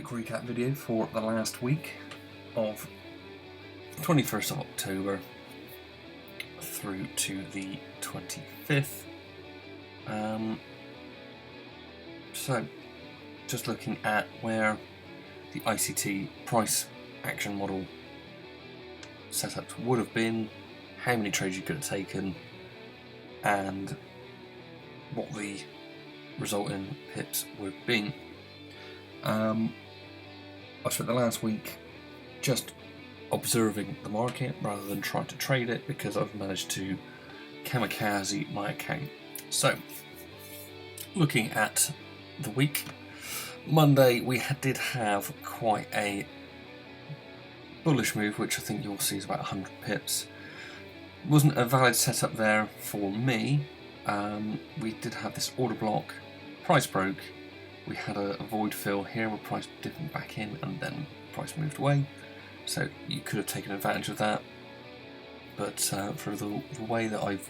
quick recap video for the last week of 21st of October through to the 25th. So just looking at where the ICT price action model setup would have been, how many trades you could have taken, and what the resulting pips would have been. I spent the last week just observing the market rather than trying to trade it, because I've managed to kamikaze my account. So, looking at the week, Monday we did have quite a bullish move, which I think you'll see is about 100 pips. Wasn't a valid setup there for me. We did have this order block, price broke, we had a void fill here where price dipping back in and then price moved away, so you could have taken advantage of that, but for the way that I've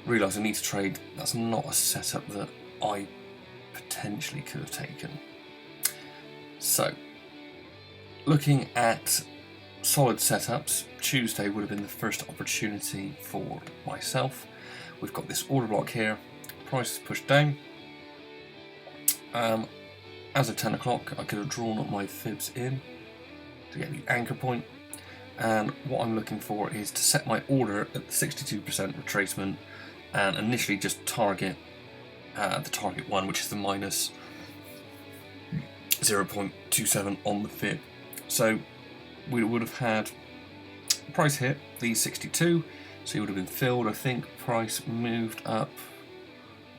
realised I need to trade, that's not a setup that I potentially could have taken. So looking at solid setups, Tuesday would have been the first opportunity for myself. We've got this order block here, price is pushed down. As of 10 o'clock I could have drawn up my fibs in to get the anchor point, and what I'm looking for is to set my order at the 62% retracement and initially just target the target one, which is the minus 0.27 on the fib. So we would have had price hit the 62, so you would have been filled. I think price moved up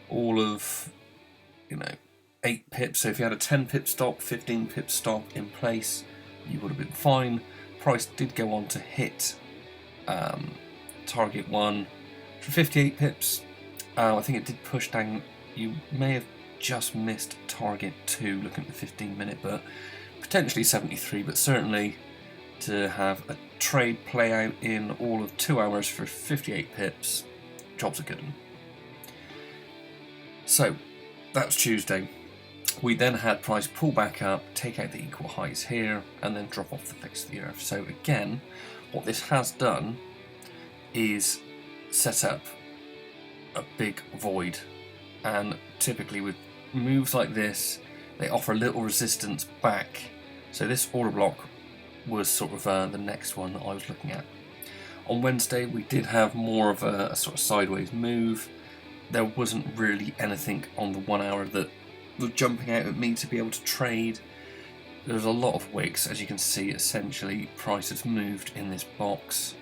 all of 8 pips, so if you had a 10 pip stop, 15 pip stop in place, you would have been fine. Price did go on to hit target 1 for 58 pips. I think it did push down. You may have just missed target 2 looking at the 15 minute, but potentially 73, but certainly to have a trade play out in all of 2 hours for 58 pips, job's a good one. So that's Tuesday. We then had price pull back up, take out the equal highs here, and then drop off the face of the earth. So again, what this has done is set up a big void, and typically with moves like this, they offer a little resistance back. So this order block was sort of the next one that I was looking at. On Wednesday, we did have more of a sort of sideways move. There wasn't really anything on the 1 hour that was jumping out at me to be able to trade. There's a lot of wicks, as you can see. Essentially price has moved in this box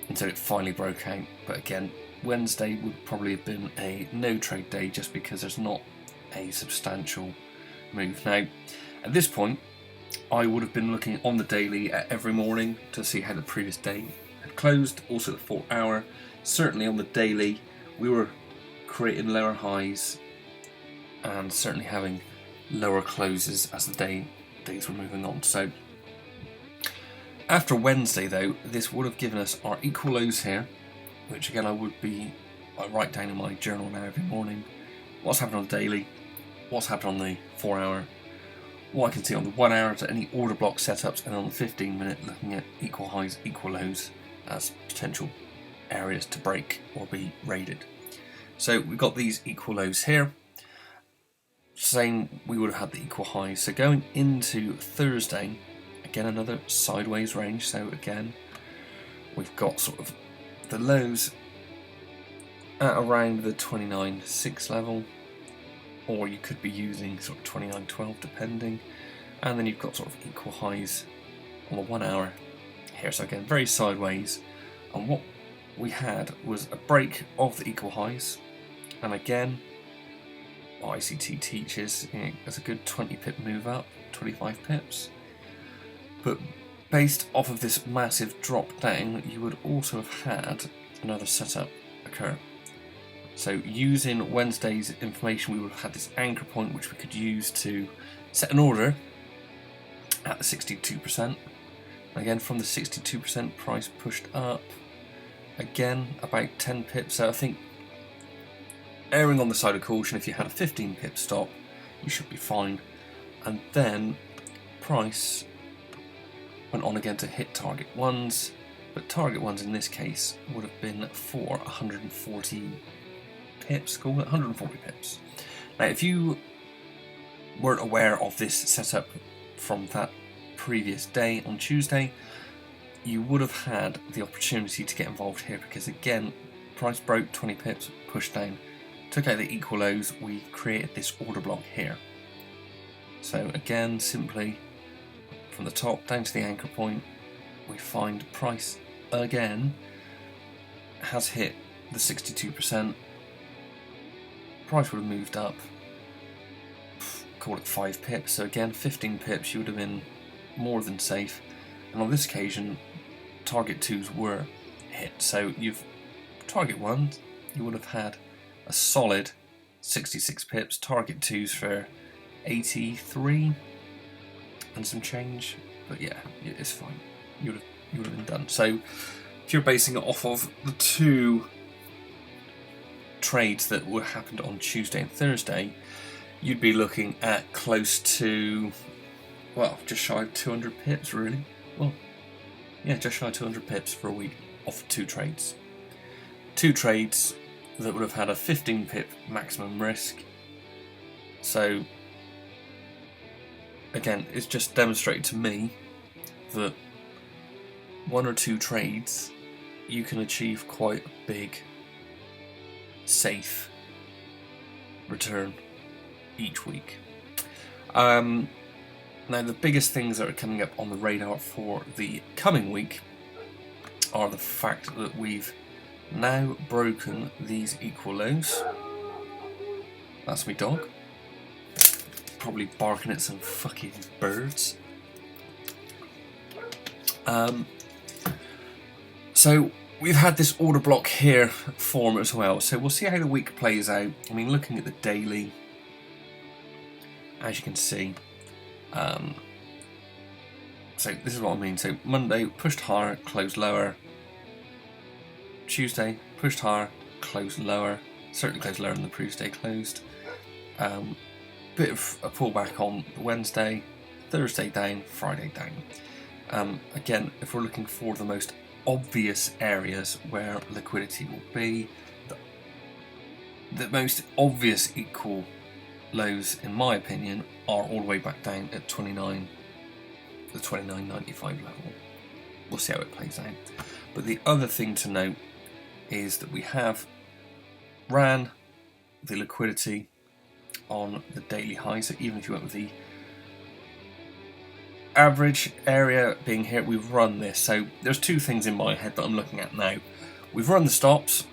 until it finally broke out, but again, Wednesday would probably have been a no trade day just because there's not a substantial move. Now at this point I would have been looking on the daily at every morning to see how the previous day had closed, also the 4 hour. Certainly on the daily we were creating lower highs and certainly having lower closes as the days were moving on. So after Wednesday though, this would have given us our equal lows here, which again I write down in my journal now every morning what's happened on the daily, what's happened on the 4 hour, what I can see on the 1 hour to any order block setups, and on the 15 minute looking at equal highs, equal lows as potential areas to break or be raided. So we've got these equal lows here. Same, we would have had the equal highs. So going into Thursday, again another sideways range. So again, we've got sort of the lows at around the 29.6 level, or you could be using sort of 29.12 depending, and then you've got sort of equal highs on the 1 hour here. So again, very sideways, and what we had was a break of the equal highs, and again what ICT teaches, there's a good 20 pip move up, 25 pips, but based off of this massive drop down you would also have had another setup occur. So using Wednesday's information, we would have had this anchor point which we could use to set an order at the 62%. Again, from the 62% price pushed up again about 10 pips. So I think erring on the side of caution, if you had a 15 pip stop you should be fine. and then price went on again to hit target ones, but target ones in this case would have been for 140 pips, call it 140 pips. Now if you weren't aware of this setup from that previous day on Tuesday, you would have had the opportunity to get involved here, because again, price broke 20 pips, pushed down, took out the equal lows, we created this order block here. So again, simply from the top down to the anchor point, we find price again has hit the 62%. Price would have moved up, call it 5 pips, so again 15 pips, you would have been more than safe. And on this occasion, target 2s were hit, so you've target 1s, you would have had a solid 66 pips, target 2s for 83 and some change, but yeah, it's fine. You would have been done. So if you're basing it off of the 2 trades that were happened on Tuesday and Thursday, you'd be looking at close to, well, just shy of 200 pips, really. Well, yeah, just shy of 200 pips for a week off 2 trades. 2 trades that would have had a 15 pip maximum risk. So again, it's just demonstrated to me that 1 or 2 trades, you can achieve quite a big, safe return each week. Now, the biggest things that are coming up on the radar for the coming week are the fact that we've now broken these equal lows. That's me dog. Probably barking at some fucking birds. So we've had this order block here form as well, so we'll see how the week plays out. I mean, looking at the daily, as you can see, so this is what I mean. So Monday pushed higher, closed lower. Tuesday pushed higher, closed lower. Certainly closed lower than the previous day closed. Bit of a pullback on Wednesday, Thursday down, Friday down. Again, if we're looking for the most obvious areas where liquidity will be, the most obvious equal lows, in my opinion, are all the way back down at the 29.95 level. We'll see how it plays out. But the other thing to note is that we have ran the liquidity on the daily high. So even if you went with the average area being here, we've run this. So there's 2 things in my head that I'm looking at now. We've run the stops,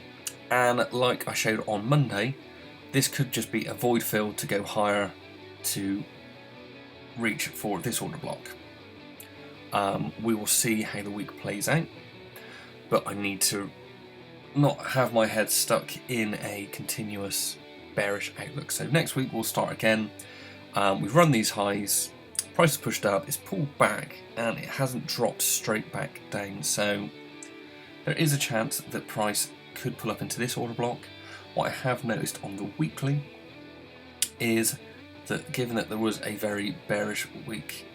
and like I showed on Monday, this could just be a void fill to go higher to reach for this order block. We will see how the week plays out, but I need to not have my head stuck in a continuous bearish outlook. So next week we'll start again. We've run these highs, price is pushed up, it's pulled back, and it hasn't dropped straight back down. So there is a chance that price could pull up into this order block. What I have noticed on the weekly is that given that there was a very bearish week,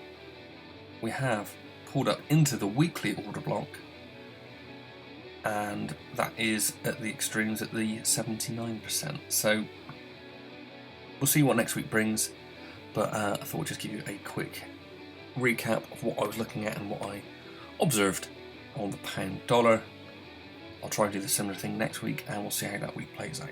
we have pulled up into the weekly order block, and that is at the extremes at the 79%. So we'll see what next week brings, but I thought I'd just give you a quick recap of what I was looking at and what I observed on the pound dollar. I'll try and do the similar thing next week, and we'll see how that week plays out.